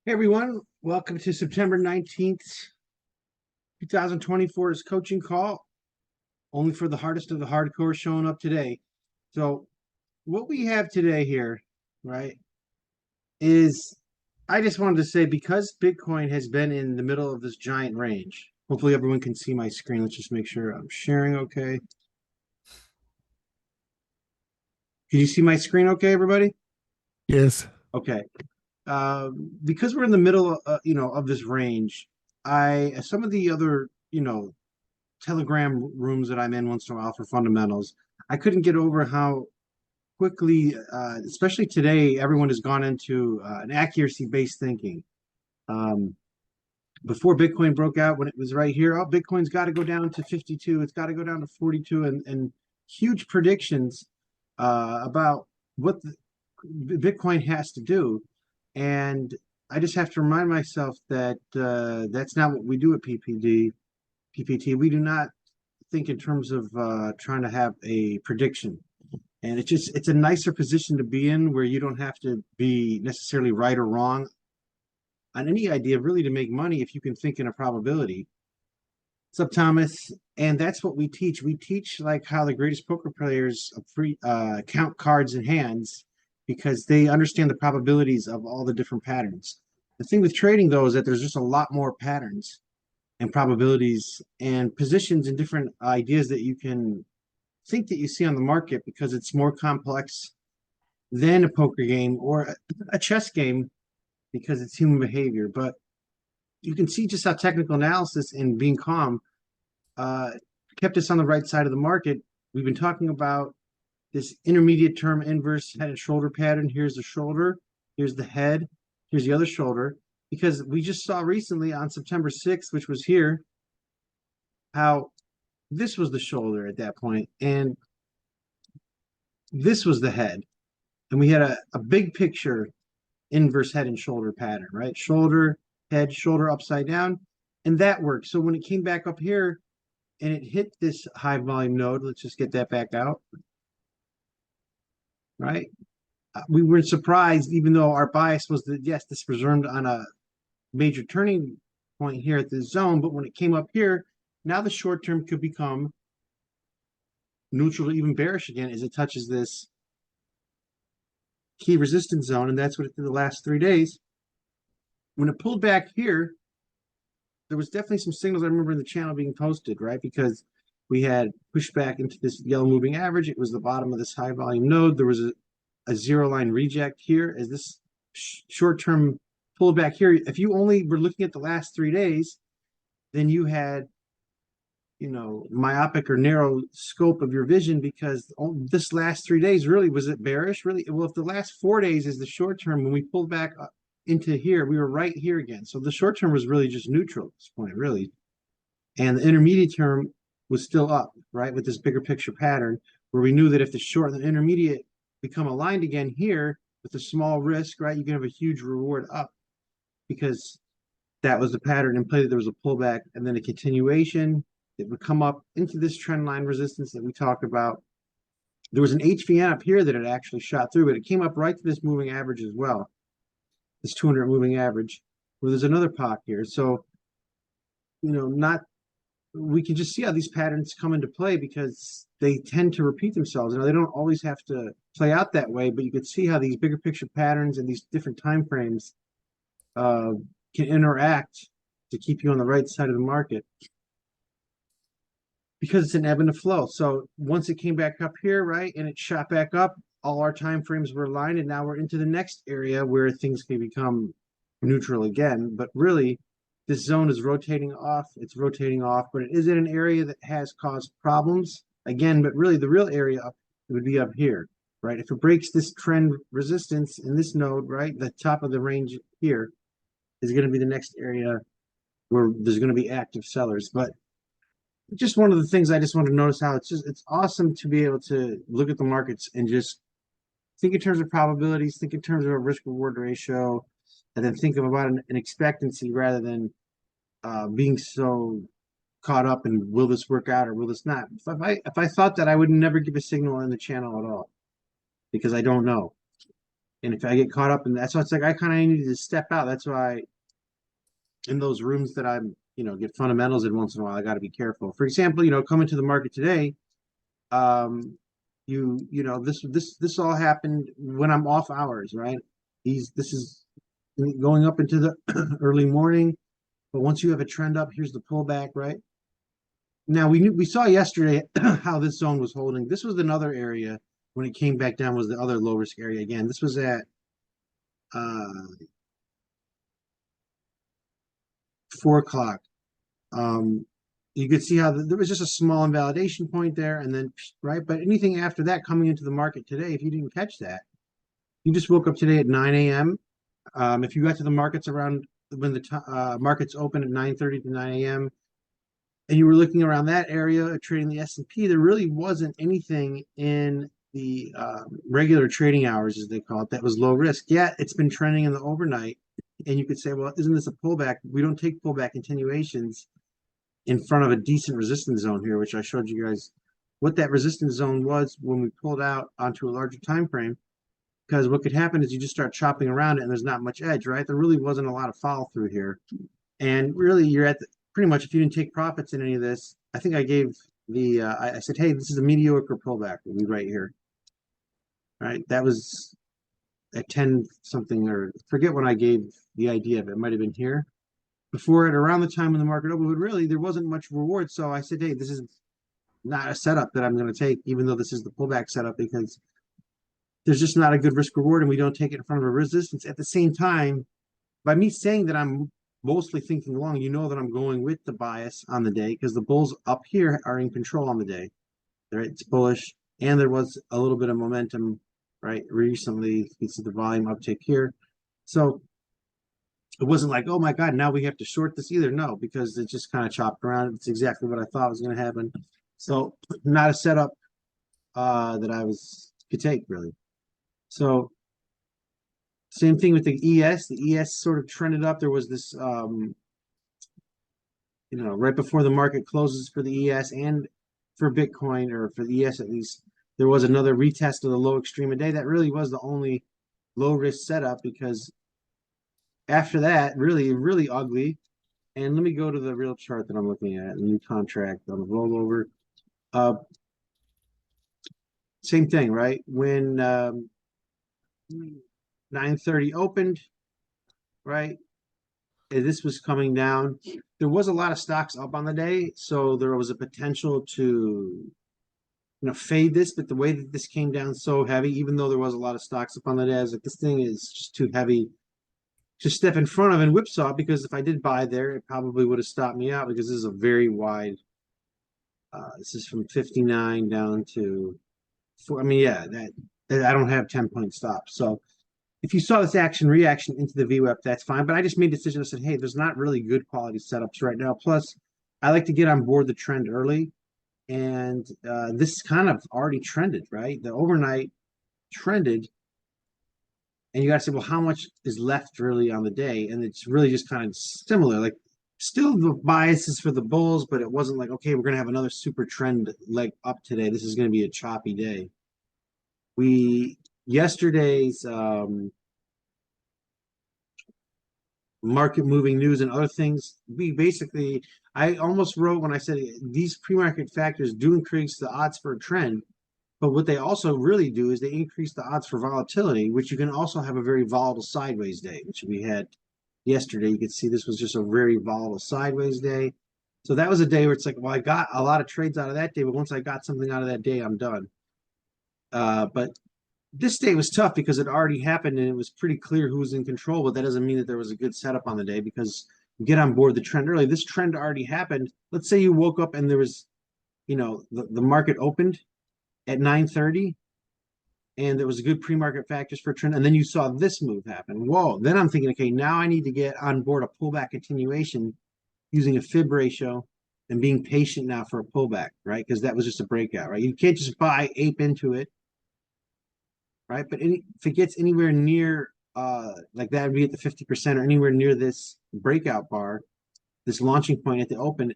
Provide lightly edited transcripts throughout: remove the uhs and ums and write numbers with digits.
Hey everyone, welcome to September 19th, 2024's coaching call. Only for the hardest of the hardcore showing up today. So what we have today here, right, is I just wanted to say because Bitcoin has been in the middle of this giant range. Hopefully everyone can see my screen. Let's just make sure I'm sharing okay. Can you see my screen okay, everybody? Yes. Okay. Because we're in the middle, of this range, some of the other, Telegram rooms that I'm in once in a while for fundamentals, I couldn't get over how quickly, especially today, everyone has gone into an accuracy-based thinking. Um, Before Bitcoin broke out, when it was right here, oh, Bitcoin's got to go down to 52, it's got to go down to 42, and huge predictions about what Bitcoin has to do. And I just have to remind myself that that's not what we do at PPT. We do not think in terms of trying to have a prediction. And it's a nicer position to be in where you don't have to be necessarily right or wrong on any idea really to make money if you can think in a probability. What's up, Thomas? And that's what we teach. We teach like how the greatest poker players count cards in hands because they understand the probabilities of all the different patterns. The thing with trading, though, is that there's just a lot more patterns and probabilities and positions and different ideas that you can think that you see on the market because it's more complex than a poker game or a chess game because it's human behavior. But you can see just how technical analysis and being calm uh, kept us on the right side of the market. We've been talking about this intermediate term inverse head and shoulder pattern. Here's the shoulder, here's the head, here's the other shoulder. Because we just saw recently on September 6th, which was here, how this was the shoulder at that point, and this was the head. And we had a big picture inverse head and shoulder pattern, right? Shoulder, head, shoulder upside down. And that worked. So when it came back up here and it hit this high volume node, let's just get that back out, right? We were surprised, even though our bias was that, yes, this was earned on a major turning point here at this zone. But when it came up here, now the short term could become neutral to even bearish again as it touches this key resistance zone. And that's what it did the last 3 days. When it pulled back here, there was definitely some signals I remember in the channel being posted, right? Because we had pushed back into this yellow moving average. It was the bottom of this high volume node. There was a zero line reject here as this short term pullback here. If you only were looking at the last 3 days, then you had, myopic or narrow scope of your vision because this last 3 days really was it bearish? Really? Well, if the last 4 days is the short term, when we pulled back up into here, we were right here again. So the short term was really just neutral at this point, really. And the intermediate term was still up, right, with this bigger picture pattern where we knew that if the short and the intermediate become aligned again here with a small risk, right, you can have a huge reward up because that was the pattern in play that there was a pullback and then a continuation that would come up into this trend line resistance that we talked about. There was an HVN up here that it actually shot through, but it came up right to this moving average as well, this 200 moving average, where there's another POC here. So, not we can just see how these patterns come into play because they tend to repeat themselves. They don't always have to play out that way, but you can see how these bigger picture patterns and these different time frames can interact to keep you on the right side of the market because it's an ebb and a flow. So once it came back up here, right, and it shot back up, all our time frames were aligned, and now we're into the next area where things can become neutral again. But really, this zone is rotating off. It's rotating off, but it is in an area that has caused problems again. But really, the real area up would be up here, right? If it breaks this trend resistance in this node, right, the top of the range here is going to be the next area where there's going to be active sellers. But just one of the things I just want to notice how it's awesome to be able to look at the markets and just think in terms of probabilities, think in terms of a risk reward ratio, and then think about an expectancy rather than being so caught up in will this work out or will this not. If I thought that, I would never give a signal in the channel at all because I don't know. And if I get caught up in that, so it's like I kind of needed to step out. That's why in those rooms that I'm, get fundamentals in once in a while, I got to be careful. For example, coming to the market today, um, this all happened when I'm off hours, right? This is going up into the early morning, but once you have a trend up, here's the pullback, right? Now we saw yesterday how this zone was holding. This was another area when it came back down was the other low risk area again. This was at uh 4 o'clock. Um, you could see how there was just a small invalidation point there, and then right. But anything after that coming into the market today, if you didn't catch that, you just woke up today at 9 a.m. If you got to the markets around when the markets open at 9:30 to 9 a.m. and you were looking around that area trading the S&P, there really wasn't anything in the regular trading hours, as they call it, that was low risk. Yeah, it's been trending in the overnight, and you could say, well, isn't this a pullback? We don't take pullback continuations in front of a decent resistance zone here, which I showed you guys what that resistance zone was when we pulled out onto a larger time frame. Because what could happen is you just start chopping around it and there's not much edge, right? There really wasn't a lot of follow through here. And really, you're at pretty much if you didn't take profits in any of this, I think I gave I said, hey, this is a mediocre pullback. We'll be right here, right? That was at 10 something, or forget when I gave the idea of it. It might have been here before it, around the time when the market opened, but really there wasn't much reward. So I said, hey, this is not a setup that I'm going to take, even though this is the pullback setup, because there's just not a good risk reward and we don't take it in front of a resistance. At the same time, by me saying that I'm mostly thinking long, that I'm going with the bias on the day because the bulls up here are in control on the day. Right? It's bullish. And there was a little bit of momentum, right? Recently, you see the volume uptick here. So it wasn't like, oh my God, now we have to short this either. No, because it just kind of chopped around. It's exactly what I thought was going to happen. So not a setup that I could take really. So same thing with the ES. The ES sort of trended up. There was this, right before the market closes for the ES and for Bitcoin, or for the ES at least, there was another retest of the low extreme a day. That really was the only low risk setup, because after that, really, really ugly. And let me go to the real chart that I'm looking at, the new contract on the rollover. Uh, Same thing, right? When 9:30 opened, right? And this was coming down. There was a lot of stocks up on the day, so there was a potential to fade this, but the way that this came down so heavy, even though there was a lot of stocks up on the day, I was like, this thing is just too heavy to step in front of and whipsaw, because if I did buy there, it probably would have stopped me out, because this is a very wide, this is from 59 down to 4. I mean, yeah, that I don't have 10-point stops. So if you saw this action reaction into the VWAP, that's fine. But I just made a decision. I said, hey, there's not really good quality setups right now. Plus, I like to get on board the trend early. And this kind of already trended, right? The overnight trended. And you got to say, well, how much is left really on the day? And it's really just kind of similar. Like, still the bias is for the bulls, but it wasn't like, okay, we're going to have another super trend leg up today. This is going to be a choppy day. Yesterday's market moving news and other things, I almost wrote when I said these pre-market factors do increase the odds for a trend, but what they also really do is they increase the odds for volatility, which you can also have a very volatile sideways day, which we had yesterday. You could see this was just a very volatile sideways day. So that was a day where it's like, well, I got a lot of trades out of that day, but once I got something out of that day, I'm done. But this day was tough because it already happened and it was pretty clear who was in control, but that doesn't mean that there was a good setup on the day, because you get on board the trend early. This trend already happened. Let's say you woke up and there was, the market opened at 9:30 and there was a good pre-market factors for trend, and then you saw this move happen. Whoa, then I'm thinking, okay, now I need to get on board a pullback continuation using a fib ratio and being patient now for a pullback, right? Because that was just a breakout, right? You can't just buy ape into it, right? But if it gets anywhere near like that would be at the 50% or anywhere near this breakout bar, this launching point at the open,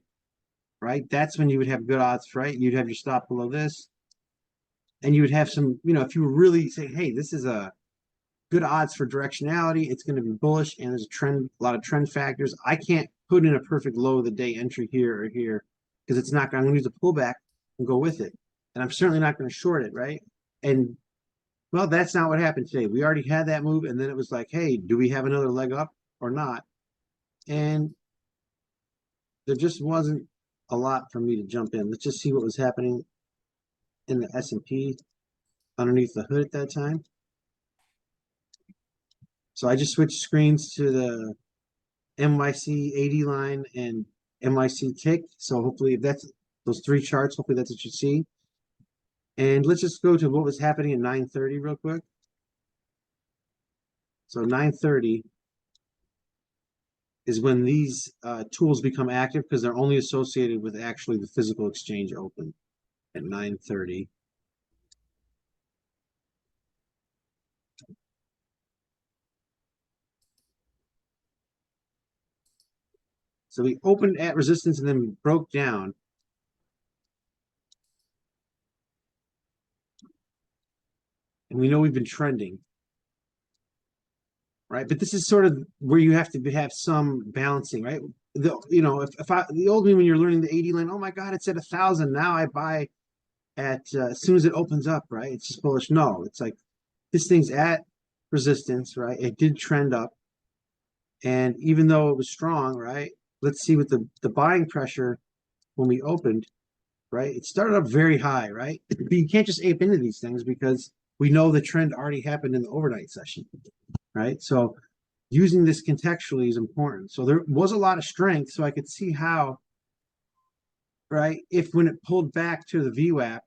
right? That's when you would have good odds, right? You'd have your stop below this, and you would have some, if you were really saying, hey, this is a good odds for directionality. It's going to be bullish, and there's a lot of trend factors. I can't put in a perfect low of the day entry here or here because it's not. I'm going to use a pullback and go with it, and I'm certainly not going to short it, right? And well, that's not what happened today. We already had that move, and then it was like, hey, do we have another leg up or not? And there just wasn't a lot for me to jump in. Let's just see what was happening in the S&P underneath the hood at that time. So I just switched screens to the NYC 80 line and NYC tick. So hopefully if that's those three charts, hopefully that's what you see. And let's just go to what was happening at 9:30 real quick. So 9:30 is when these tools become active because they're only associated with actually the physical exchange open at 9:30. So we opened at resistance and then broke down. And we know we've been trending, right? But this is sort of where you have to have some balancing, right? The old me when you're learning the 80 line, oh my God, it's at 1,000. Now I buy at as soon as it opens up, right? It's just bullish. No, it's like this thing's at resistance, right? It did trend up. And even though it was strong, right? Let's see what the buying pressure when we opened, right? It started up very high, right? But you can't just ape into these things because we know the trend already happened in the overnight session, right? So using this contextually is important. So there was a lot of strength, so I could see how, right, if when it pulled back to the VWAP,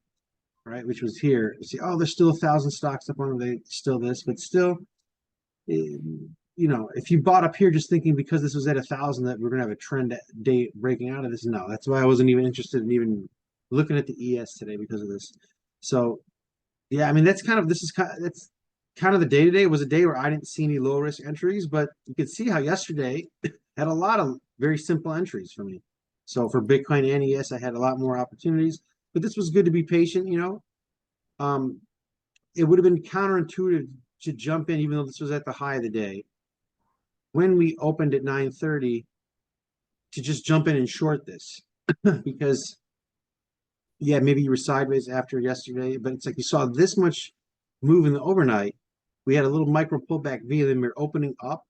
right, which was here, you see, oh, there's still 1,000 stocks up on they still this, but still, if you bought up here just thinking because this was at 1,000 that we're gonna have a trend day breaking out of this, no, that's why I wasn't even interested in even looking at the ES today because of this. So yeah, I mean that's kind of the day today. It was a day where I didn't see any low risk entries, but you could see how yesterday had a lot of very simple entries for me. So for Bitcoin and ES, I had a lot more opportunities, but this was good to be patient. It would have been counterintuitive to jump in, even though this was at the high of the day. When we opened at 9:30, to just jump in and short this because yeah, maybe you were sideways after yesterday, but it's like you saw this much move in the overnight. We had a little micro pullback V, and then we're opening up,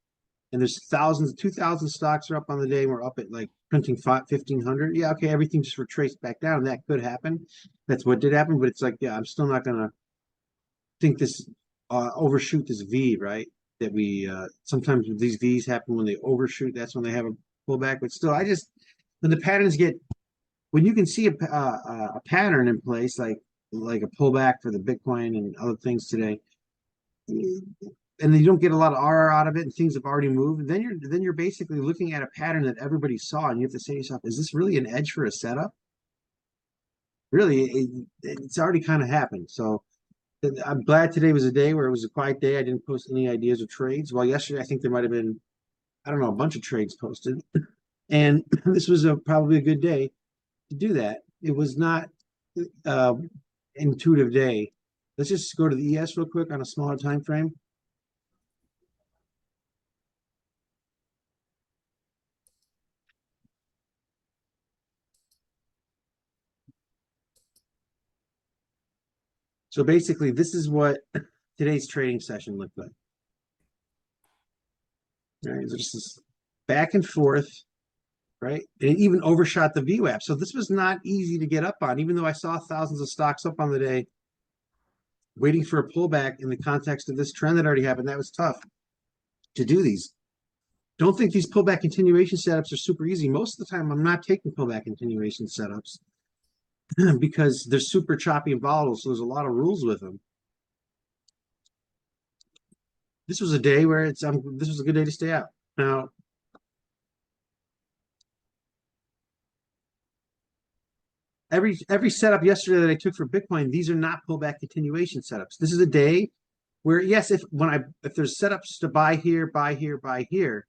and there's 2,000 stocks are up on the day, and we're up at like printing 1,500. Yeah, okay, everything just retraced back down. That could happen. That's what did happen, but it's like, yeah, I'm still not gonna think this overshoot this V, right? That we sometimes these V's happen when they overshoot. That's when they have a pullback. But still, when the patterns get when you can see a pattern in place, like a pullback for the Bitcoin and other things today, and then you don't get a lot of RR out of it, and things have already moved, then you're basically looking at a pattern that everybody saw, and you have to say to yourself, is this really an edge for a setup? Really, it's already kind of happened. So I'm glad today was a day where it was a quiet day. I didn't post any ideas or trades. Well, yesterday I think there might have been, I don't know, a bunch of trades posted, and this was probably a good day to do that. It was not intuitive day. Let's just go to the ES real quick on a smaller time frame. So basically, this is what today's trading session looked like. All right, so just this back and forth, right? And it even overshot the VWAP. So this was not easy to get up on, even though I saw thousands of stocks up on the day, waiting for a pullback in the context of this trend that already happened. That was tough to do these. Don't think these pullback continuation setups are super easy. Most of the time, I'm not taking pullback continuation setups because they're super choppy and volatile. So there's a lot of rules with them. This was a day where this was a good day to stay out. Now, every setup yesterday that I took for Bitcoin, these are not pullback continuation setups. This is a day where, yes, if there's setups to buy here, buy here, buy here,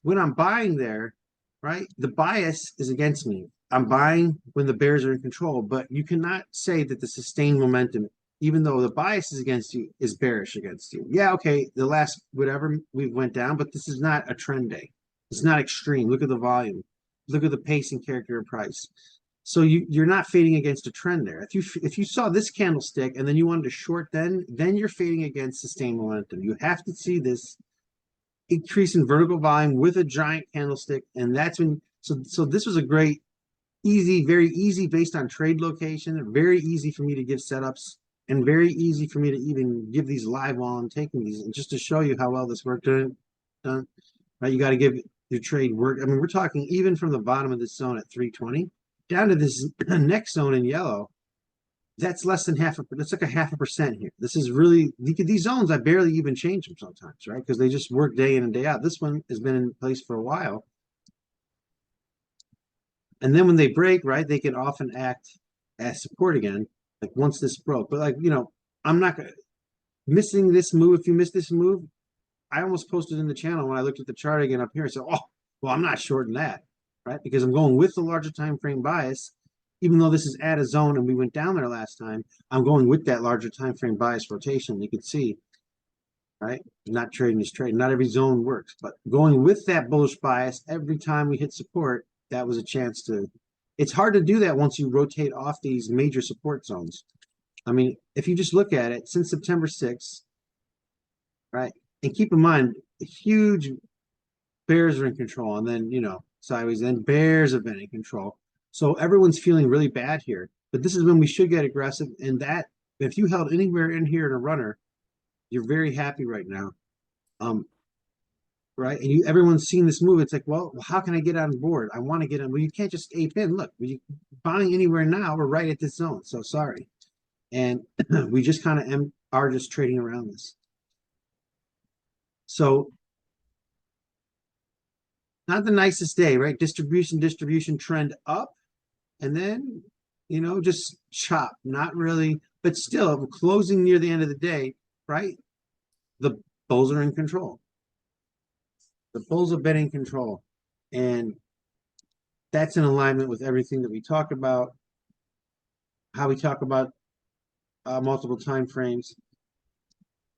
when I'm buying there, right, the bias is against me. I'm buying when the bears are in control, but you cannot say that the sustained momentum even though the bias is against you, is bearish against you. Yeah, okay, the last whatever we went down, but this is not a trend day. It's not extreme. Look at the volume. Look at the pace and character of price. So you're not fading against a trend there. If you saw this candlestick and then you wanted to short, then you're fading against sustained momentum. You have to see this increase in vertical volume with a giant candlestick, and that's when. So this was a great, easy, very easy based on trade location. Very easy for me to give setups, and very easy for me to even give these live while I'm taking these, and just to show you how well this worked. Done. Right, you got to give your trade work. I mean, we're talking even from the bottom of this zone at 320 down to this next zone in yellow. That's less than that's like a 0.5% here. This is really, these zones, I barely even change them sometimes, right? Because they just work day in and day out. This one has been in place for a while. And then when they break, right, they can often act as support again, like once this broke. But like, I'm not gonna missing this move. If you miss this move, I almost posted in the channel when I looked at the chart again up here. I said, oh, well, I'm not shorting that, right? Because I'm going with the larger time frame bias, even though this is at a zone and we went down there last time. I'm going with that larger time frame bias rotation. You can see, right? Not trading is trading. Not every zone works, but going with that bullish bias every time we hit support, that was a chance to. It's hard to do that once you rotate off these major support zones. I mean, if you just look at it since September 6th, right? And keep in mind, huge bears are in control, and then sideways. Then bears have been in control, so everyone's feeling really bad here. But this is when we should get aggressive. And that if you held anywhere in here in a runner, you're very happy right now, right? And everyone's seen this move. It's like, well, how can I get on board? I want to get on. Well, you can't just ape in. Look, you buying anywhere now. We're right at this zone. So sorry, and we just kind of are just trading around this. So not the nicest day, right? Distribution trend up, and then, just chop. Not really, but still closing near the end of the day, right? The bulls are in control. The bulls have been in control, and that's in alignment with everything that we talk about, how we talk about multiple time frames,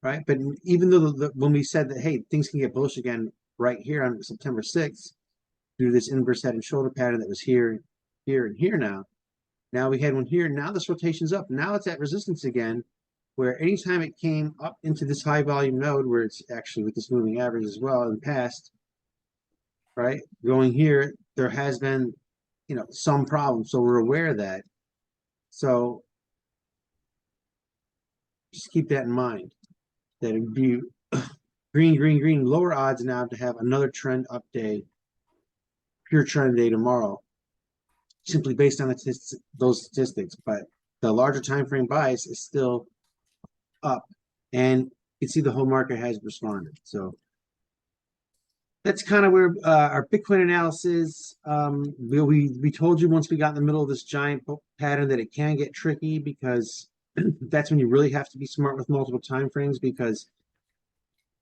right? But even though when we said that, hey, things can get bullish again right here on September 6th, through this inverse head and shoulder pattern that was here, here, and here now. Now we had one here. Now this rotation's up. Now it's at resistance again, where anytime it came up into this high volume node, where it's actually with this moving average as well in the past, right? Going here, there has been, some problem. So we're aware of that. So just keep that in mind. That it'd be green, green, green. Lower odds now to have another trend up day, pure trend day tomorrow, simply based on those statistics. But the larger time frame bias is still up, and you can see the whole market has responded. So that's kind of where our Bitcoin analysis. We told you once we got in the middle of this giant pattern that it can get tricky, because that's when you really have to be smart with multiple time frames, because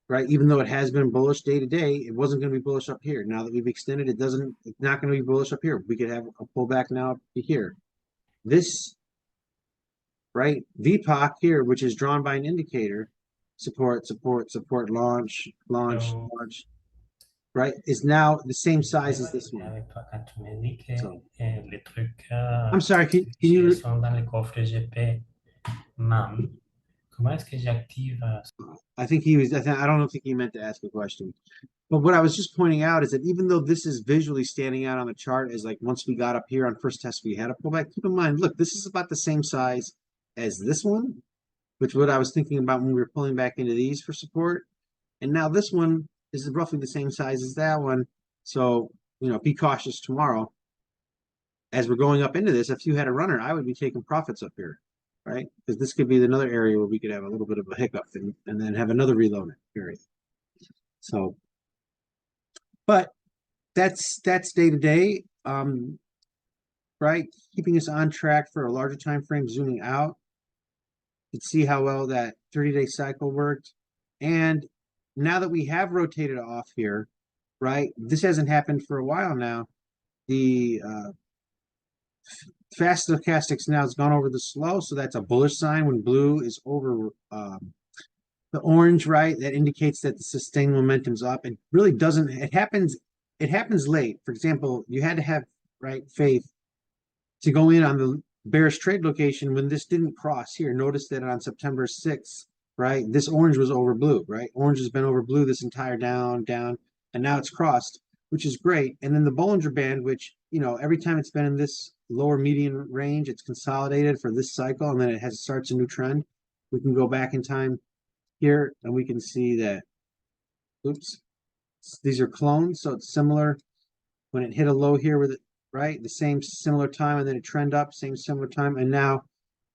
right, even though it has been bullish day to day, it wasn't going to be bullish up here. Now that we've extended, it's not going to be bullish up here. We could have a pullback now to here. This, right, VPOC here, which is drawn by an indicator, support, support, support, launch, launch, launch, right, is now the same size as this one. Avec toi, quand tu me dis que So les trucs I'm sorry, can qui you? sont dans le coffre GP MAM, comment est-ce que j'active I think he was. I don't think he meant to ask a question. But what I was just pointing out is that even though this is visually standing out on the chart as like once we got up here on first test, we had a pullback. Keep in mind, look, this is about the same size as this one, which what I was thinking about when we were pulling back into these for support. And now this one is roughly the same size as that one. So, be cautious tomorrow. As we're going up into this, if you had a runner, I would be taking profits up here, right? Because this could be another area where we could have a little bit of a hiccup and then have another reload period. So, but that's day to day, right? Keeping us on track for a larger time frame, zooming out. You can see how well that 30-day cycle worked. And now that we have rotated off here, right? This hasn't happened for a while now. The Fast stochastics now has gone over the slow, so that's a bullish sign when blue is over the orange, right? That indicates that the sustained momentum's up. It really doesn't, it happens late. For example, you had to have right faith to go in on the bearish trade location when this didn't cross here. Notice that on September 6th, right? This orange was over blue, right? Orange has been over blue this entire down, and now it's crossed, which is great. And then the Bollinger Band, which, every time it's been in this lower median range, it's consolidated for this cycle, and then starts a new trend. We can go back in time here, and we can see that, oops, these are clones, so it's similar when it hit a low here with it, right? The same similar time, and then it trend up, same similar time, and now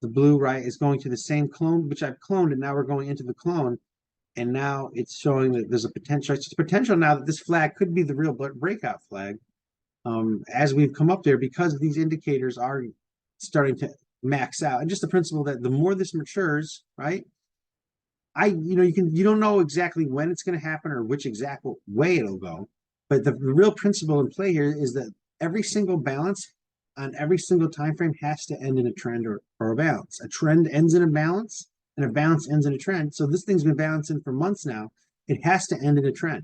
the blue, right, is going to the same clone, which I've cloned, and now we're going into the clone, and now it's showing that there's a potential. It's potential now that this flag could be the real breakout flag, as we've come up there because these indicators are starting to max out, and just the principle that the more this matures, right? You don't know exactly when it's going to happen or which exact way it'll go, but the real principle in play here is that every single balance on every single time frame has to end in a trend or a balance. A trend ends in a balance, and a balance ends in a trend. So this thing's been balancing for months now. It has to end in a trend,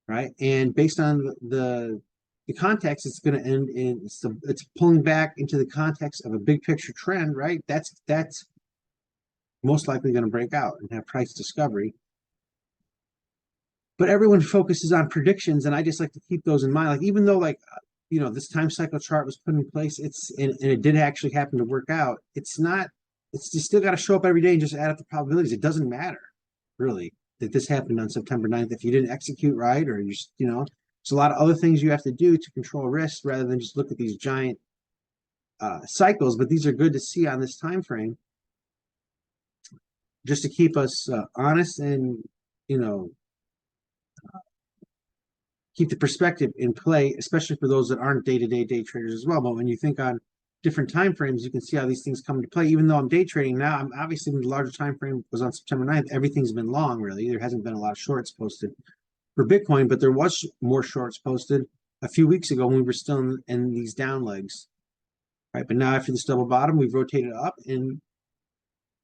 right? And based on the context, it's going to end in it's pulling back into the context of a big picture trend, right? That's most likely going to break out and have price discovery. But everyone focuses on predictions, and I just like to keep those in mind. Like, even though, like, this time cycle chart was put in place, and it did actually happen to work out. It's not. It's just still got to show up every day and just add up the probabilities. It doesn't matter really that this happened on September 9th if you didn't execute right, or there's a lot of other things you have to do to control risk rather than just look at these giant cycles. But these are good to see on this time frame, just to keep us honest and you know keep the perspective in play, especially for those that aren't day-to-day day traders as well. But when you think on different time frames, you can see how these things come into play. Even though I'm day trading now, I'm obviously the larger time frame was on September 9th. Everything's been long, really. There hasn't been a lot of shorts posted for Bitcoin, but there was more shorts posted a few weeks ago when we were still in these down legs, right? But now after this double bottom, we've rotated up, and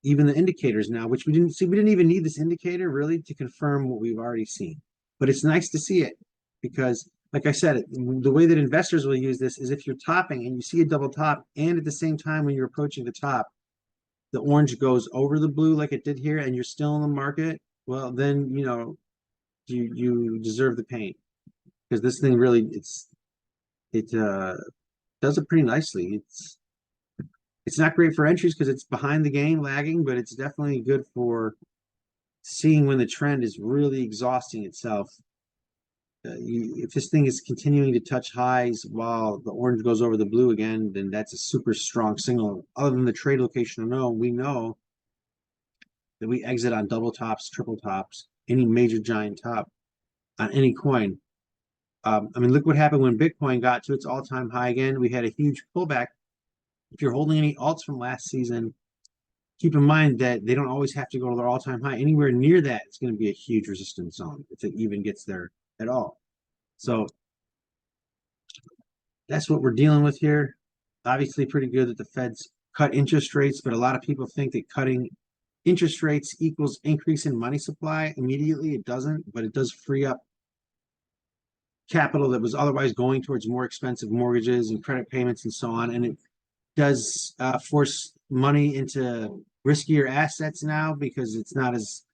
even the indicators now, which we didn't see, we didn't even need this indicator really to confirm what we've already seen. But it's nice to see it because, like I said, the way that investors will use this is if you're topping and you see a double top, and at the same time when you're approaching the top, the orange goes over the blue like it did here, and you're still in the market. Well, then you deserve the pain because this thing really it does it pretty nicely. It's not great for entries because it's behind the game, lagging, but it's definitely good for seeing when the trend is really exhausting itself. If this thing is continuing to touch highs while the orange goes over the blue again, then that's a super strong signal. Other than the trade location alone, we know that we exit on double tops, triple tops, any major giant top on any coin. Look what happened when Bitcoin got to its all-time high again. We had a huge pullback. If you're holding any alts from last season, keep in mind that they don't always have to go to their all-time high. Anywhere near that, it's going to be a huge resistance zone if it even gets there at all. So that's what we're dealing with here. Obviously, pretty good that the Fed's cut interest rates, but a lot of people think that cutting interest rates equals increase in money supply immediately. It doesn't, but it does free up capital that was otherwise going towards more expensive mortgages and credit payments and so on. And it does force money into riskier assets now because it's not as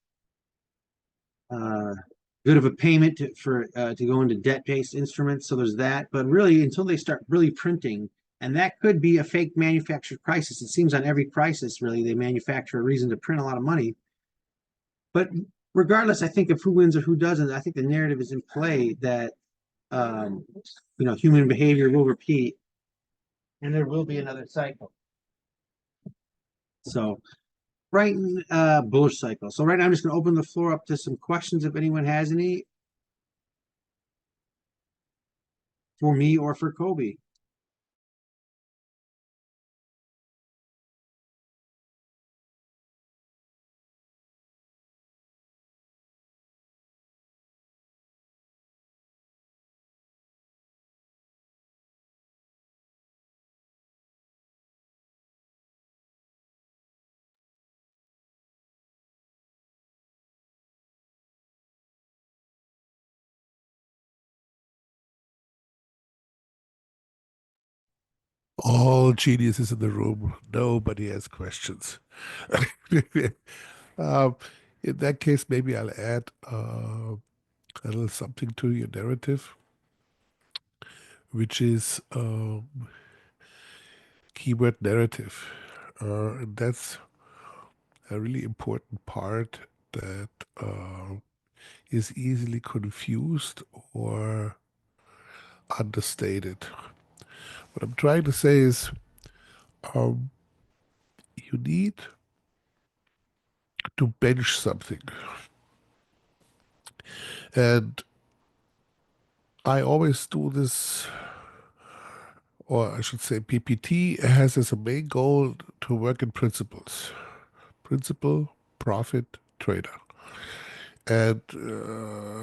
good of a payment to go into debt-based instruments. So there's that. But really, until they start really printing, and that could be a fake manufactured crisis. It seems on every crisis, really, they manufacture a reason to print a lot of money. But regardless, I think of who wins or who doesn't, I think the narrative is in play that human behavior will repeat, and there will be another cycle. So bullish cycle. So right now I'm just going to open the floor up to some questions if anyone has any for me or for Kobe. All geniuses in the room. Nobody has questions. um, in that case, maybe I'll add a little something to your narrative, which is keyword narrative. And that's a really important part that is easily confused or understated. What I'm trying to say is um, you need to bench something. And I always do this, or I should say, PPT has as a main goal to work in principles principle, profit, trader. And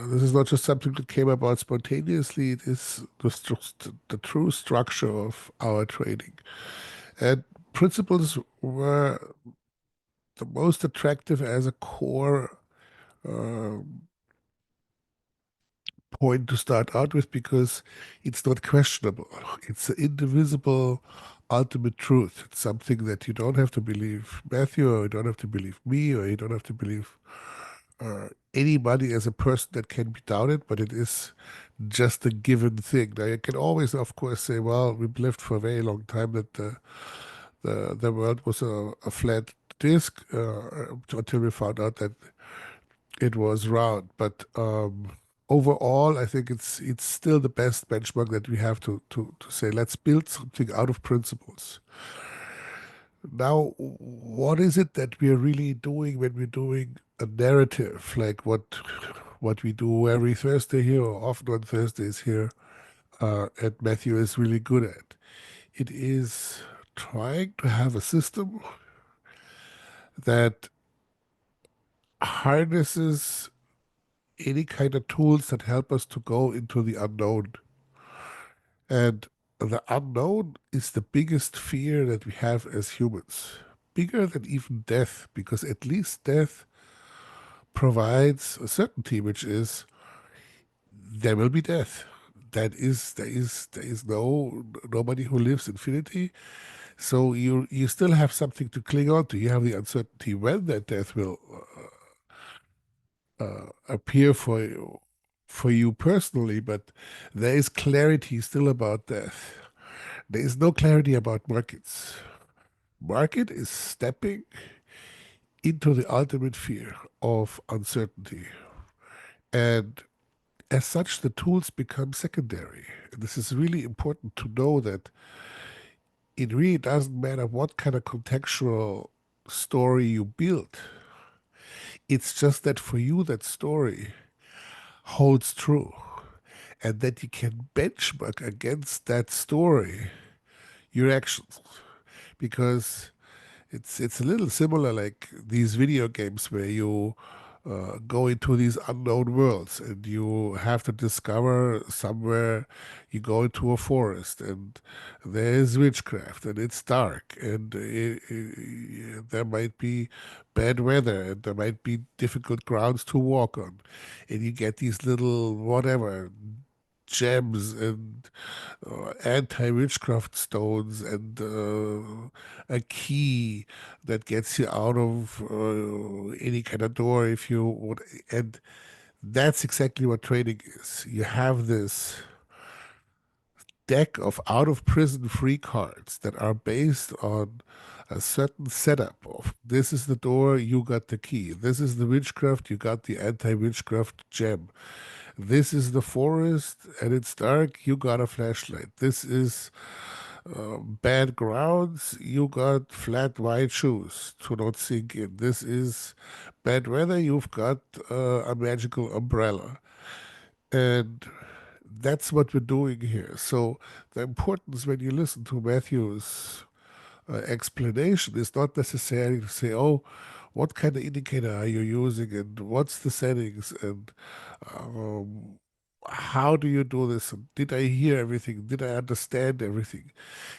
this is not just something that came about spontaneously, it is the true structure of our trading. And principles were the most attractive as a core uh, point to start out with because it's not questionable. It's an indivisible ultimate truth. It's something that you don't have to believe Matthew, or you don't have to believe me, or you don't have to believe anybody as a person that can be doubted, but it is just a given thing. Now, you can always, of course, say, well, we've lived for a very long time that the world was a flat disk until we found out that it was round. But overall, I think it's still the best benchmark that we have to say, let's build something out of principles. Now, what is it that we're really doing when we're doing a narrative, like what we do every Thursday here, or often on Thursdays here, and Matthew is really good at? It is trying to have a system that harnesses any kind of tools that help us to go into the unknown. And the unknown is the biggest fear that we have as humans, bigger than even death, because at least death provides a certainty, which is there will be death. There is nobody who lives infinity. So you still have something to cling on to. You have the uncertainty when that death will appear for you personally, but there is clarity still about death. There is no clarity about markets. Market is stepping into the ultimate fear of uncertainty. And as such, the tools become secondary. And this is really important to know that it really doesn't matter what kind of contextual story you build. It's just that for you, that story holds true and that you can benchmark against that story your actions. Because it's a little similar like these video games where you go into these unknown worlds and you have to discover somewhere. You go into a forest and there is witchcraft and it's dark and there might be bad weather and there might be difficult grounds to walk on, and you get these little whatever gems and anti-witchcraft stones and a key that gets you out of any kind of door if you would. And that's exactly what trading is. You have this deck of out of prison free cards that are based on a certain setup of this is the door, you got the key. This is the witchcraft, you got the anti-witchcraft gem. This is the forest and it's dark, you got a flashlight. This is bad grounds, you got flat white shoes to not sink in. This is bad weather, you've got a magical umbrella. And that's what we're doing here. So the importance when you listen to Matthew's explanation is not necessarily to say, oh, what kind of indicator are you using and what's the settings and um, how do you do this? And did I hear everything? Did I understand everything?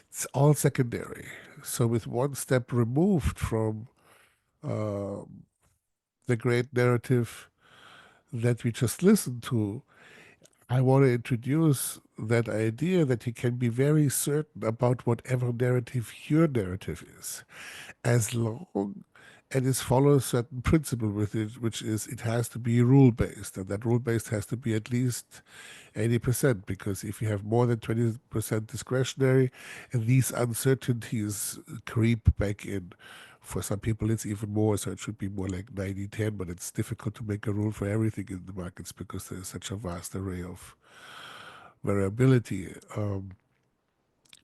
It's all secondary. So with one step removed from the great narrative that we just listened to, I want to introduce that idea that you can be very certain about whatever narrative your narrative is, as long as it follows certain principle with it, which is it has to be rule based, and that rule based has to be at least 80%, because if you have more than 20% discretionary, and these uncertainties creep back in. For some people, it's even more, so it should be more like 90-10, but it's difficult to make a rule for everything in the markets because there's such a vast array of variability.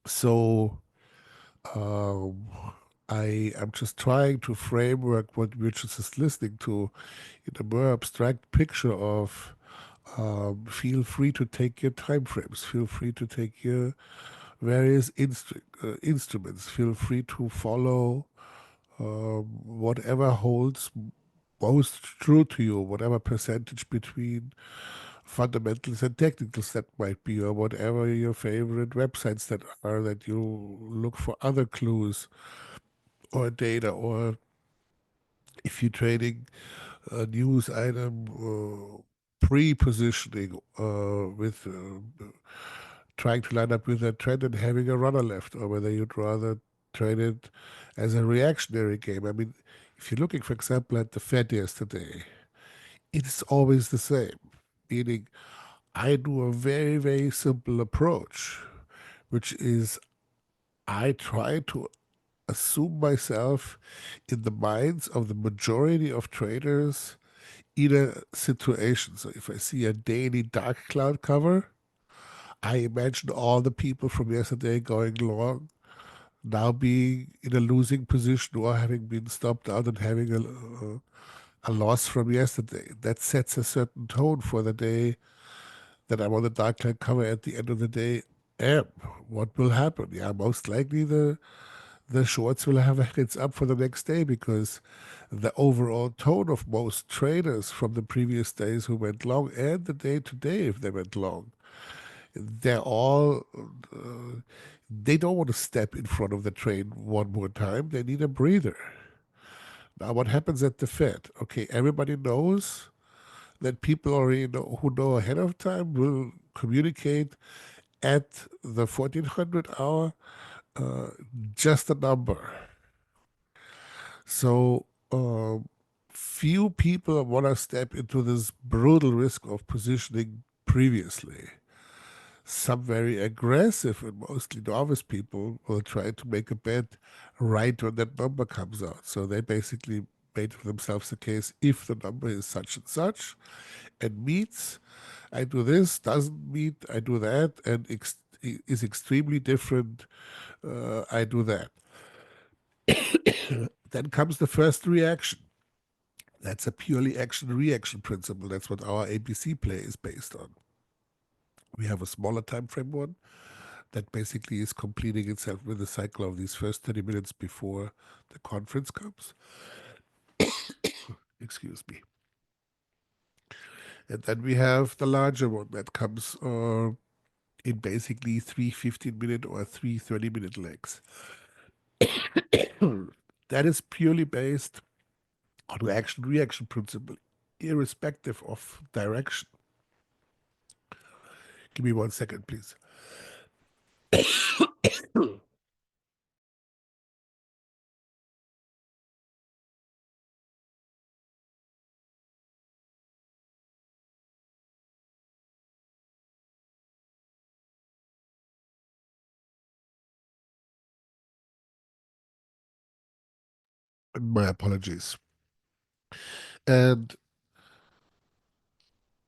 So um, I am just trying to framework what we're just listening to in a more abstract picture of feel free to take your time frames, feel free to take your various instruments, feel free to follow whatever holds most true to you, whatever percentage between fundamentals and technicals that might be, or whatever your favorite websites that are, that you look for other clues or data, or if you're trading a news item, pre-positioning with trying to line up with a trend and having a runner left, or whether you'd rather trade it as a reactionary game. I mean, if you're looking, for example, at the Fed yesterday, it's always the same, meaning I do a very, very simple approach, which is I try to assume myself in the minds of the majority of traders in a situation. So if I see a daily dark cloud cover, I imagine all the people from yesterday going long now being in a losing position or having been stopped out and having a loss from yesterday. That sets a certain tone for the day that I'm on the dark cloud cover at the end of the day. And what will happen? Yeah, most likely the shorts will have heads up for the next day, because the overall tone of most traders from the previous days who went long and the day today if they went long, they're all they don't want to step in front of the train one more time. They need a breather. Now, what happens at the Fed? Okay, everybody knows that people already know, who know ahead of time, will communicate at the 1400 hour uh, just a number. So few people want to step into this brutal risk of positioning previously. Some very aggressive and mostly novice people will try to make a bet right when that number comes out. So they basically made for themselves a case: if the number is such and such and meets, I do this; doesn't meet, I do that; and is extremely different, I do that. Then comes the first reaction. That's a purely action reaction principle. That's what our ABC play is based on. We have a smaller time frame one that basically is completing itself with the cycle of these first 30 minutes before the conference comes. Excuse me. And then we have the larger one that comes in basically three 15-minute or three 30-minute legs. That is purely based on the action reaction principle, irrespective of direction. Give me 1 second, please. My apologies. And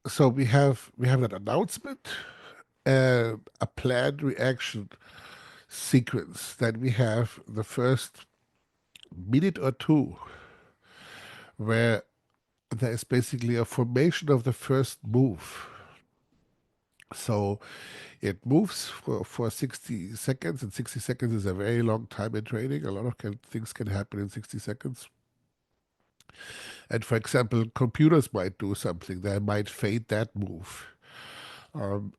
so we have that announcement and a planned reaction sequence. Then we have the first minute or two where there is basically a formation of the first move. So it moves for 60 seconds, and 60 seconds is a very long time in trading. A lot of things can happen in 60 seconds. And for example, computers might do something. They might fade that move. Um,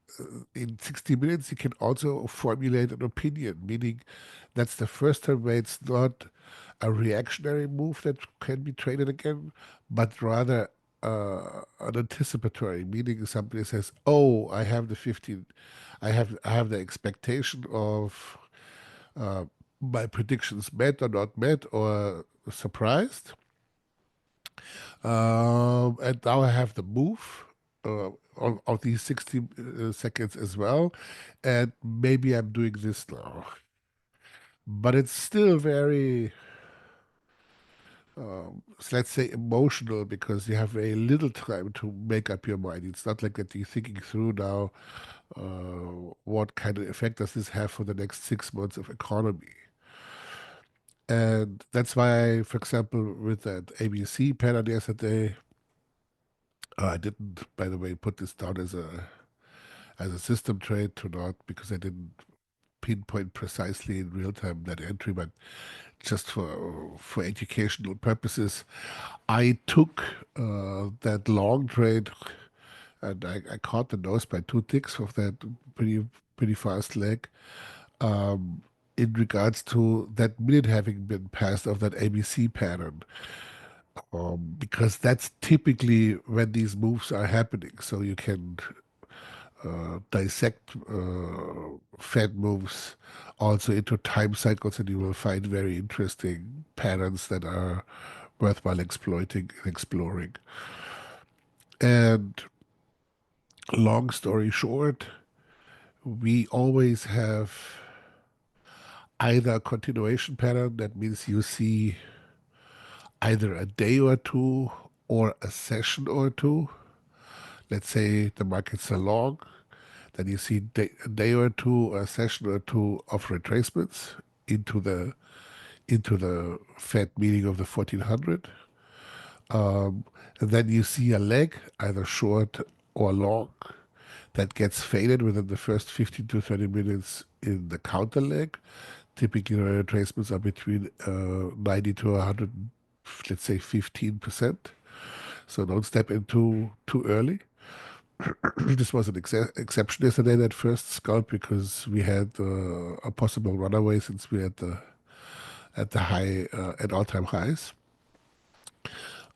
in 60 minutes, you can also formulate an opinion, meaning that's the first time where it's not a reactionary move that can be traded again, but rather an anticipatory, meaning somebody says, "Oh, I have the 15, I have the expectation of uh, my predictions met or not met or surprised, and now I have the move." Of these 60 seconds as well, and maybe I'm doing this now, but it's still very let's say emotional because you have very little time to make up your mind. It's not like that you're thinking through now what kind of effect does this have for the next 6 months of economy. And that's why, for example, with that ABC pattern yesterday, I didn't, by the way, put this down as a system trade to not because I didn't pinpoint precisely in real time that entry, but just for educational purposes, I took that long trade and I caught the nose by two ticks of that pretty fast leg. Um, in regards to that minute having been passed of that ABC pattern, because that's typically when these moves are happening. So you can dissect Fed moves also into time cycles, and you will find very interesting patterns that are worthwhile exploiting and exploring. And long story short, we always have either a continuation pattern, that means you see either a day or two or a session or two. Let's say the markets are long, then you see a day or two, or a session or two of retracements into the Fed meeting of the 1400. And then you see a leg, either short or long, that gets faded within the first 15 to 30 minutes in the counter leg. Typically, retracements are between 90 to 100, let's say 15%. So don't step in too early. This was an exception yesterday, that first scalp, because we had a possible runaway since we had at the high at all-time highs,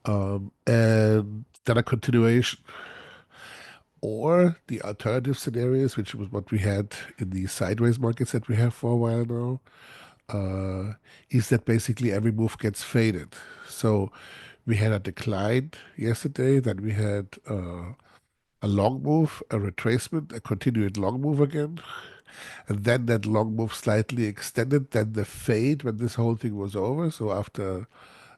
and then a continuation. Or the alternative scenarios, which was what we had in the sideways markets that we have for a while now, is that basically every move gets faded. So we had a decline yesterday, then we had a long move, a retracement, a continued long move again, and then that long move slightly extended, then the fade when this whole thing was over. So after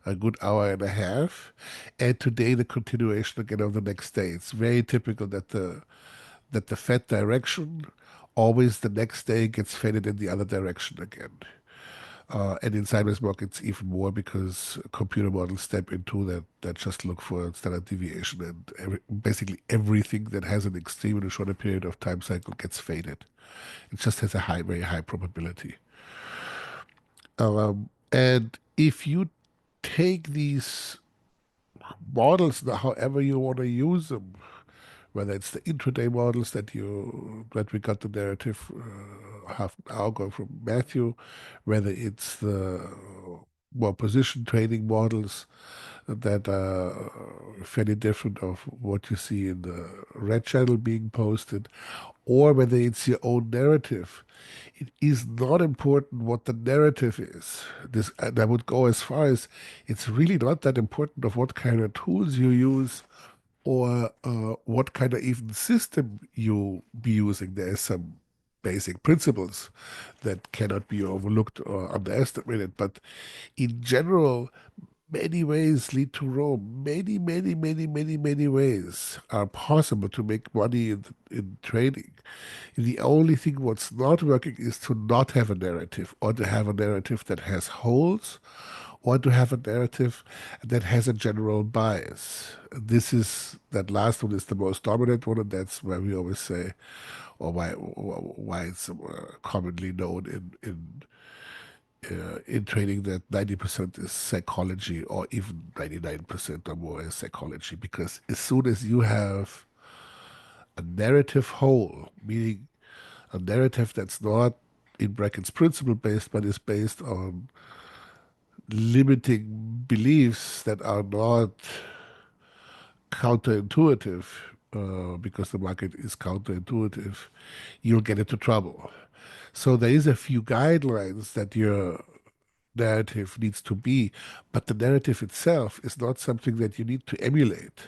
a good hour and a half, and today the continuation again of the next day. It's very typical that the Fed direction always the next day gets faded in the other direction again. And in sideways markets even more because computer models step into that just look for standard deviation, and basically everything that has an extremely shorter period of time cycle gets faded. It just has a very high probability. And if you take these models, however you want to use them, whether it's the intraday models that we got the narrative half an hour ago from Matthew, whether it's the more position trading models that are fairly different of what you see in the red channel being posted, or whether it's your own narrative. It is not important what the narrative is. This, and I would go as far as it's really not that important of what kind of tools you use or what kind of even system you be using. There are some basic principles that cannot be overlooked or underestimated, but in general, many ways lead to Rome. Many ways are possible to make money in trading. The only thing what's not working is to not have a narrative, or to have a narrative that has holes, or to have a narrative that has a general bias. That last one is the most dominant one, and that's where we always say, or why it's commonly known in trading, that 90% is psychology, or even 99% or more is psychology. Because as soon as you have a narrative hole, meaning a narrative that's not in brackets principle based, but is based on limiting beliefs that are not counterintuitive, because the market is counterintuitive, you'll get into trouble. So there is a few guidelines that your narrative needs to be, but the narrative itself is not something that you need to emulate.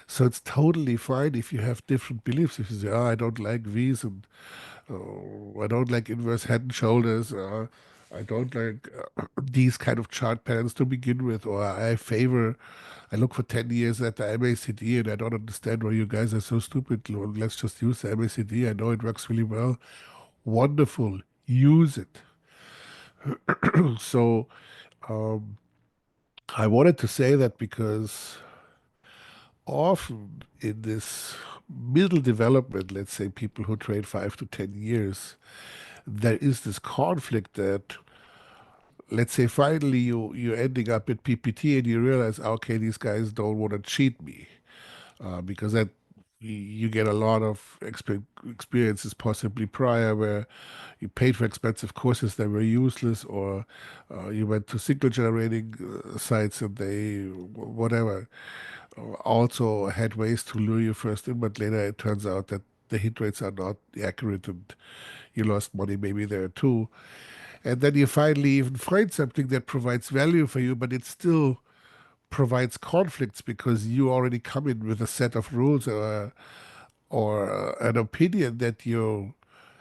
So it's totally fine if you have different beliefs. If you say, "Oh, I don't like V's and I don't like inverse head and shoulders. I don't like these kind of chart patterns to begin with, or I look for 10 years at the MACD and I don't understand why you guys are so stupid. Well, let's just use the MACD. I know it works really well. Wonderful. Use it." So um, I wanted to say that because often in this middle development, let's say people who trade 5 to 10 years, there is this conflict that, let's say, finally you're ending up at PPT and you realize, okay, these guys don't want to cheat me, because that you get a lot of experiences possibly prior where you paid for expensive courses that were useless, or you went to signal generating sites and they whatever also had ways to lure you first in, but later it turns out that the hit rates are not accurate and you lost money maybe there too. And then you finally even find something that provides value for you, but it still provides conflicts because you already come in with a set of rules, or an opinion that you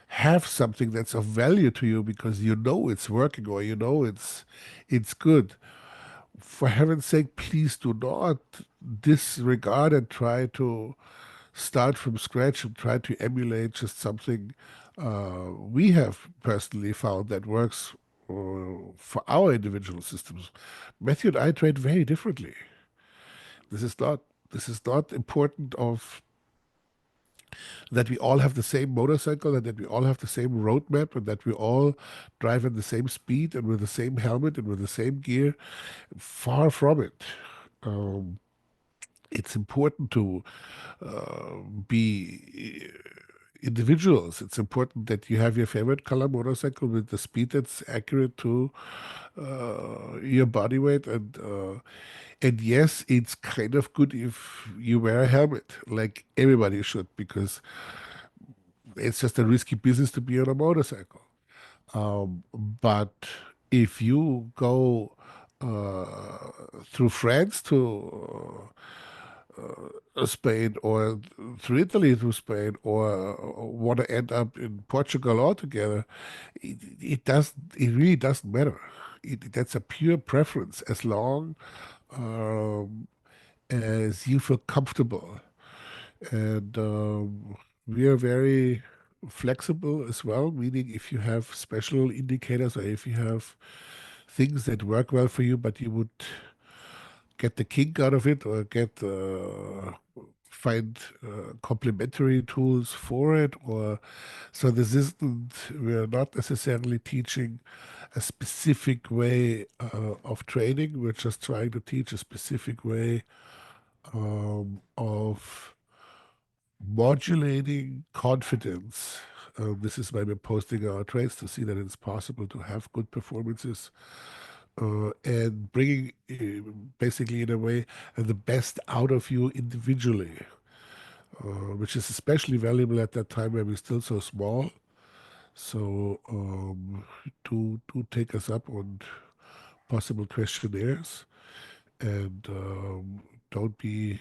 have something that's of value to you because you know it's working, or you know it's good. For heaven's sake, please do not disregard and try to start from scratch and try to emulate just something we have personally found that works for our individual systems. Matthew and I trade very differently. This is not important of that we all have the same motorcycle and that we all have the same roadmap and that we all drive at the same speed and with the same helmet and with the same gear. Far from it. Um, it's important to be individuals. It's important that you have your favorite color motorcycle with the speed that's accurate to your body weight, and yes, it's kind of good if you wear a helmet, like everybody should, because it's just a risky business to be on a motorcycle. But if you go through France to Spain, or through Italy to Spain, or want to end up in Portugal altogether, it really doesn't matter. That's a pure preference as long um, as you feel comfortable. And we are very flexible as well, meaning if you have special indicators or if you have things that work well for you, but you would get the kick out of it or find complementary tools for it, or so this isn't, we're not necessarily teaching a specific way of training. We're just trying to teach a specific way of modulating confidence. This is why we're posting our trades to see that it's possible to have good performances, and bringing basically in a way the best out of you individually, which is especially valuable at that time when we're still so small. So do take us up on possible questionnaires, and don't be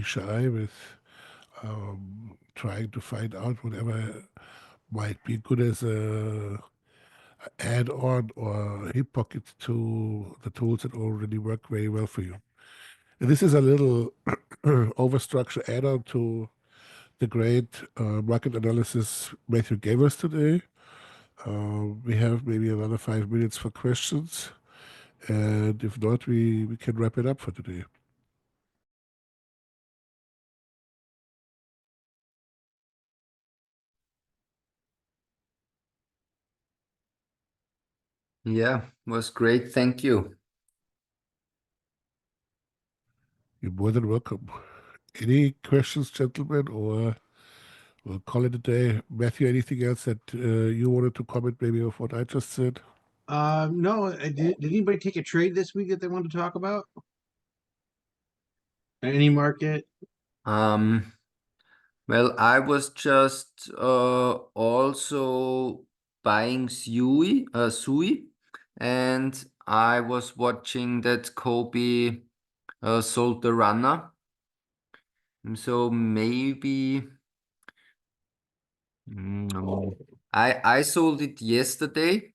shy with trying to find out whatever might be good as a add-on or hip pocket to the tools that already work very well for you. And this is a little overstructure add-on to the great market analysis Matthew gave us today. We have maybe another 5 minutes for questions, and if not, we can wrap it up for today. Yeah, was great. Thank you. You're more than welcome. Any questions, gentlemen, or we'll call it a day? Matthew, anything else that you wanted to comment maybe of what I just said? No, did anybody take a trade this week that they wanted to talk about? Any market? Um, well, I was just also buying Sui, and I was watching that Kobe sold the runner. So maybe I sold it yesterday.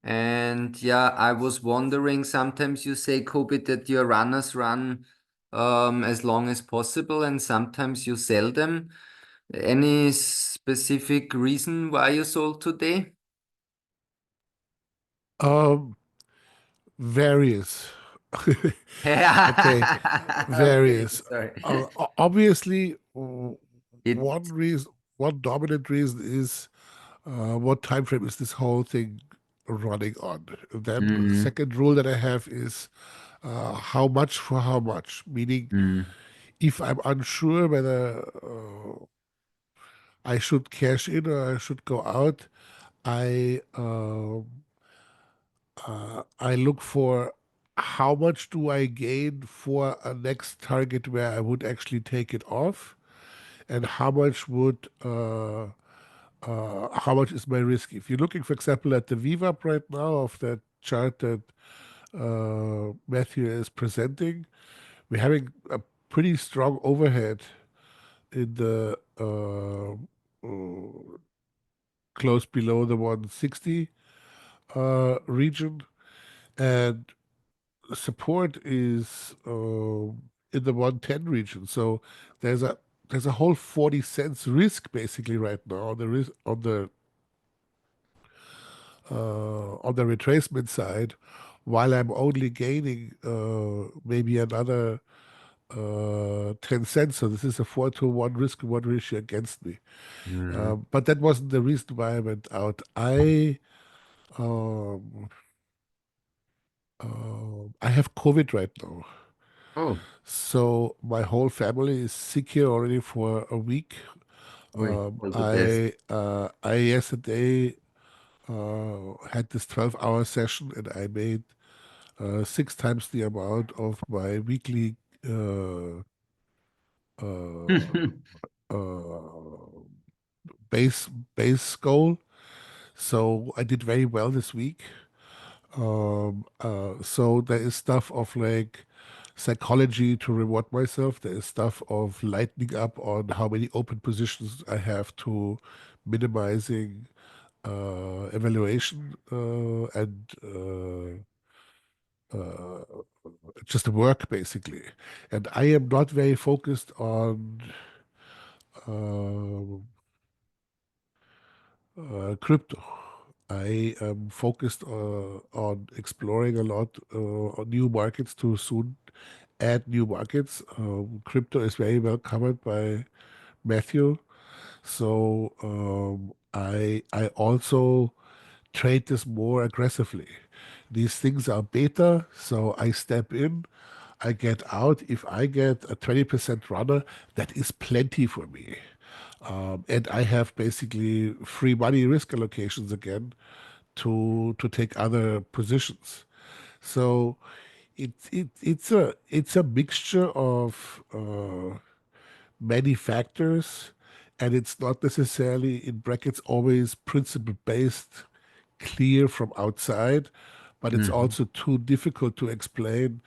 And yeah, I was wondering, sometimes you say, Kobe, that your runners run as long as possible, and sometimes you sell them. Any specific reason why you sold today? Um, various. Okay, Okay, various. sorry. Obviously, It, one reason, one dominant reason is what time frame is this whole thing running on? Then the mm, second rule that I have is how much for how much. Meaning, mm, if I'm unsure whether I should cash in or I should go out, I I look for how much do I gain for a next target where I would actually take it off, and how much is my risk? If you're looking, for example, at the VWAP right now of that chart that Matthew is presenting, we're having a pretty strong overhead in the close below the 160 region, and support is in the 110 region. So there's a there's a whole 40 cents risk basically right now on the risk on the retracement side, while I'm only gaining maybe another 10 cents. So this is a 4-to-1 risk reward ratio against me. mm. But that wasn't the reason why I went out. Um, I have COVID right now. Oh, So my whole family is sick here already for a week. wait, all the best. I yesterday had this 12-hour session, and I made 6 times the amount of my weekly uh, uh, uh, base base goal. So I did very well this week. So there is stuff of like psychology to reward myself. There is stuff of lightening up on how many open positions I have to minimizing evaluation and just work basically. And I am not very focused on uh, crypto. I am focused on exploring a lot on new markets to soon add new markets. Crypto is very well covered by Matthew. So I also trade this more aggressively. These things are beta, so I step in, I get out. If I get a 20% runner, that is plenty for me. And I have basically free money risk allocations again to take other positions. So it's a mixture of many factors, and it's not necessarily in brackets always principle based, clear from outside, but it's Mhm. also too difficult to explain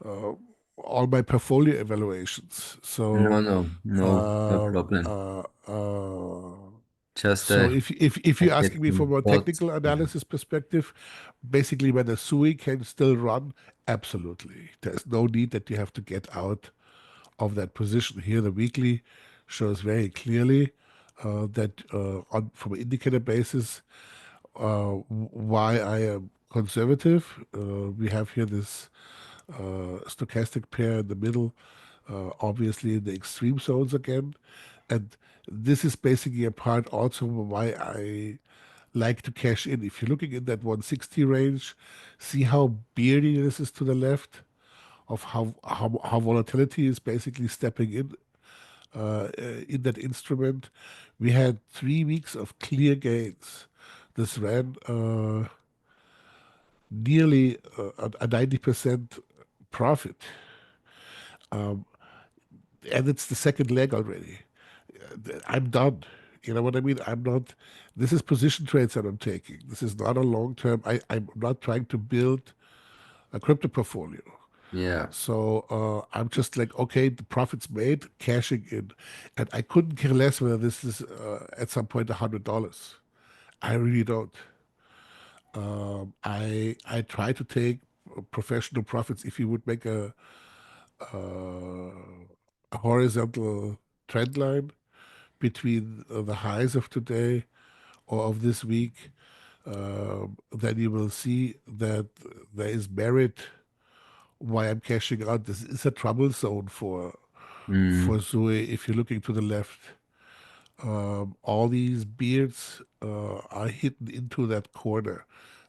uh, all my portfolio evaluations. No, So no, no, no um, problem. uh, uh, Just so if I you're get asking me from some a thoughts. technical analysis perspective, basically whether SUI can still run, absolutely. There's no need that you have to get out of that position. Here, the weekly shows very clearly that on from an indicator basis, why I am conservative. We have here this stochastic pair in the middle, obviously in the extreme zones again. And this is basically a part also why I like to cash in. If you're looking in that 160 range, see how beardy this is to the left of how volatility is basically stepping in that instrument. We had 3 weeks of clear gains. This ran nearly a 90% profit. Um, and it's the second leg already. I'm done. You know what I mean? I'm not. This is position trades that I'm taking. This is not a long term. I'm not trying to build a crypto portfolio. Yeah. So I'm just like, okay, the profits made, cashing in, and I couldn't care less whether this is at some point $100. I really don't. I try to take professional profits. If you would make uh, a horizontal trend line between the highs of today or of this week, then you will see that there is merit why I'm cashing out. This is a trouble zone for Mm. Zoe. If you're looking to the left, all these beards are hidden into that corner.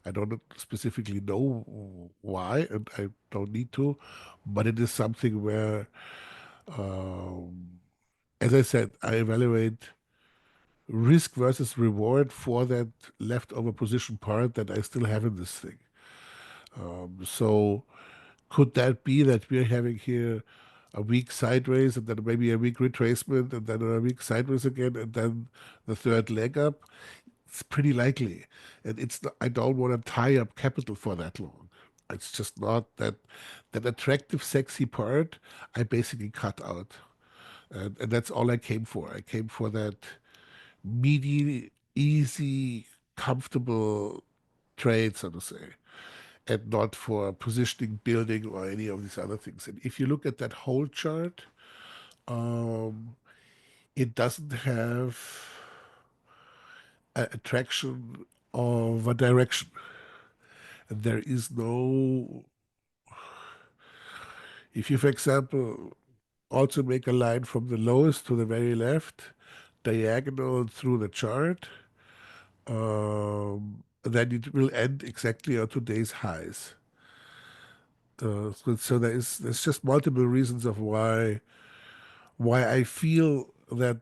I don't specifically know why, and I don't need to, but it is something where, um, as I said, I evaluate risk versus reward for that leftover position part that I still have in this thing. So could that be that we're having here a week sideways and then maybe a week retracement and then a week sideways again and then the third leg up? It's pretty likely. And it's not, I don't want to tie up capital for that long. It's just not that attractive, sexy part I basically cut out. And that's all I came for. I came for that meaty, easy, comfortable trade, so to say, and not for positioning, building, or any of these other things. And if you look at that whole chart, um, it doesn't have a attraction of a direction. And there is no, if you, for example, also make a line from the lowest to the very left, diagonal through the chart, then it will end exactly on today's highs. So there's just multiple reasons of why I feel that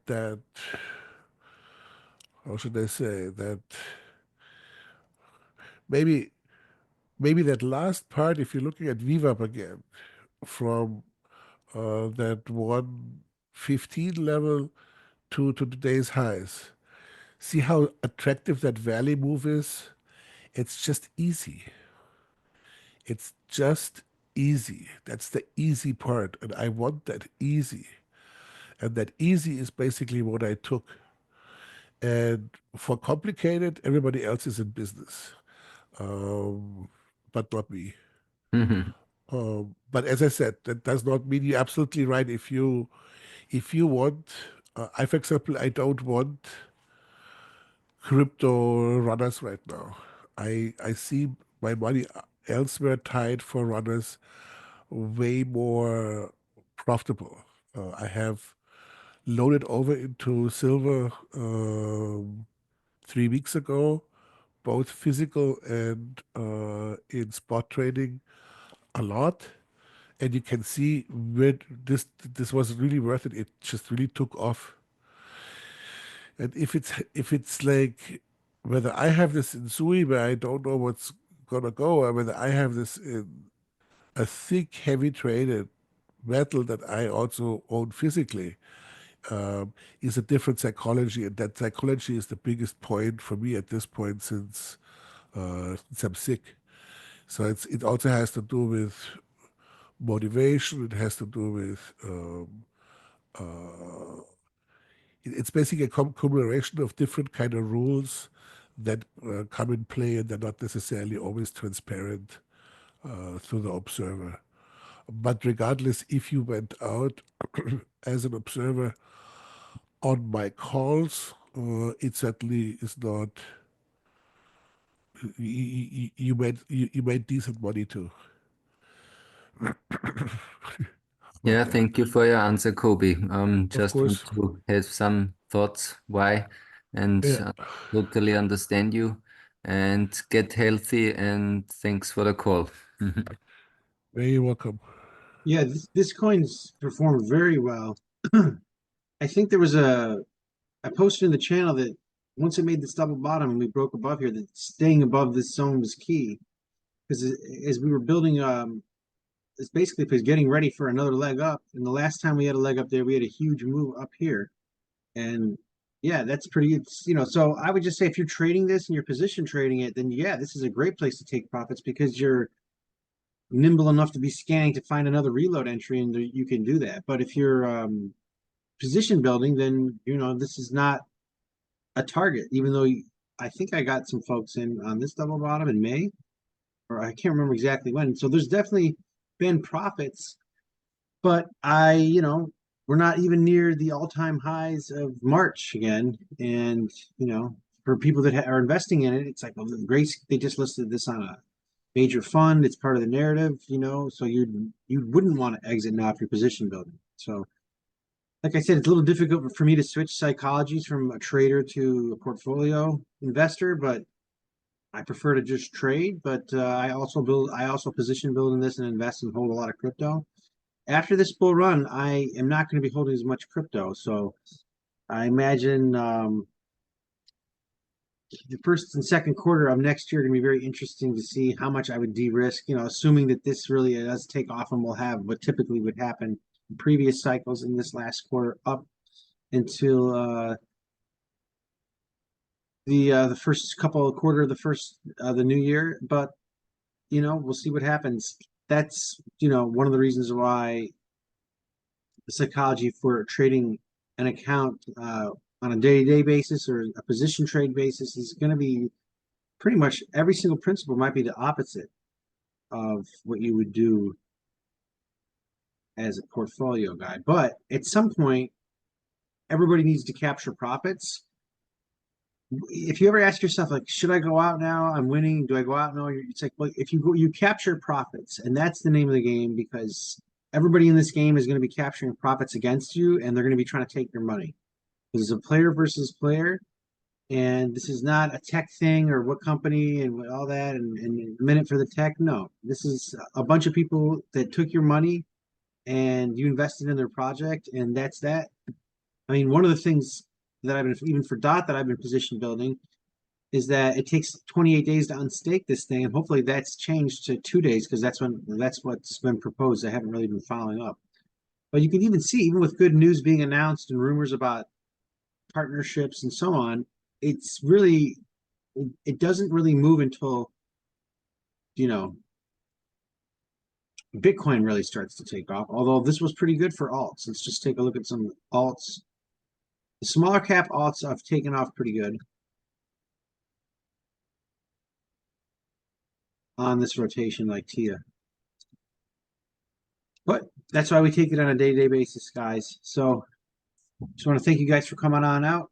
how should I say that maybe maybe that last part, if you're looking at VWAP again, from that 115 level to today's highs, see how attractive that valley move is? It's just easy. It's just easy. That's the easy part. And I want that easy. And that easy is basically what I took. And for complicated, everybody else is in business, um, but not me. Mhm. But as I said, that does not mean you're absolutely right. If you want, I, for example, I don't want crypto runners right now. I see my money elsewhere tied for runners way more profitable. I have loaded over into silver 3 weeks ago, both physical and in spot trading a lot. And you can see where this was really worth it. It just really took off. And if it's like whether I have this in Sui where I don't know what's gonna go, or whether I have this in a thick, heavy traded metal that I also own physically, is a different psychology, and that psychology is the biggest point for me at this point since I'm sick. So it also has to do with motivation. It has to do with uh, it's basically a conglomeration of different kind of rules that come in play, and they're not necessarily always transparent to the observer. But regardless, if you went out as an observer on my calls, it certainly is not. You made decent money too. About Yeah, that, thank you for your answer, Kobe. of Just want course. to have some thoughts why and Yeah, totally understand you and get healthy and thanks for the call. very welcome. Yeah, this coin's performed very well. I think there was I posted in the channel that once it made this double bottom and we broke above here, that staying above this zone was key. Because as we were building it's basically getting ready for another leg up. And the last time we had a leg up there, we had a huge move up here. And yeah, that's pretty, it's, so I would just say if you're trading this and you're position trading it, then yeah, this is a great place to take profits because you're nimble enough to be scanning to find another reload entry and you can do that. But if you're position building, then, this is not a target, even though I think I got some folks in on this double bottom in May, or I can't remember exactly when. So there's definitely been profits, but we're not even near the all-time highs of March again. And, for people that are investing in it, it's like, well, Grace, they just listed this on a major fund. It's part of the narrative, so you wouldn't want to exit now if you're position building. So like I said, it's a little difficult for me to switch psychologies from a trader to a portfolio investor, but I prefer to just trade. But I also position build in this and invest and hold a lot of crypto. After this bull run, I am not going to be holding as much crypto. So I imagine the first and second quarter of next year are going to be very interesting to see how much I would de-risk, assuming that this really does take off and we'll have what typically would happen in previous cycles in this last quarter up until the first couple of quarter of the new year. But we'll see what happens. That's one of the reasons why the psychology for trading an account on a day-to-day basis or a position trade basis is going to be pretty much every single principle might be the opposite of what you would do as a portfolio guy. But at some point, everybody needs to capture profits. If you ever ask yourself, like, should I go out now? I'm winning. Do I go out now? It's like, well, if you go, you capture profits, and that's the name of the game because everybody in this game is going to be capturing profits against you, and they're going to be trying to take your money. This is a player versus player, and this is not a tech thing or what company and all that and a minute for the tech. No, this is a bunch of people that took your money and you invested in their project, and that's that. I mean, one of the things that I've been, even for DOT, that I've been position building is that it takes 28 days to unstake this thing, and hopefully that's changed to 2 days because that's what's been proposed. I haven't really been following up, but you can even see, even with good news being announced and rumors about partnerships and so on, it's really it doesn't really move until Bitcoin really starts to take off. Although this was pretty good for alts. Let's just take a look at some alts. The smaller cap alts have taken off pretty good on this rotation, like TIA. But that's why we take it on a day-to-day basis, guys. So just want to thank you guys for coming on out.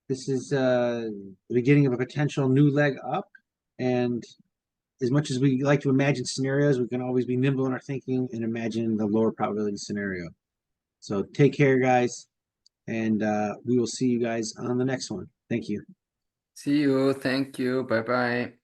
This is the beginning of a potential new leg up. And as much as we like to imagine scenarios, we can always be nimble in our thinking and imagine the lower probability scenario. So take care, guys. And we will see you guys on the next one. Thank you. See you. Thank you. Bye bye.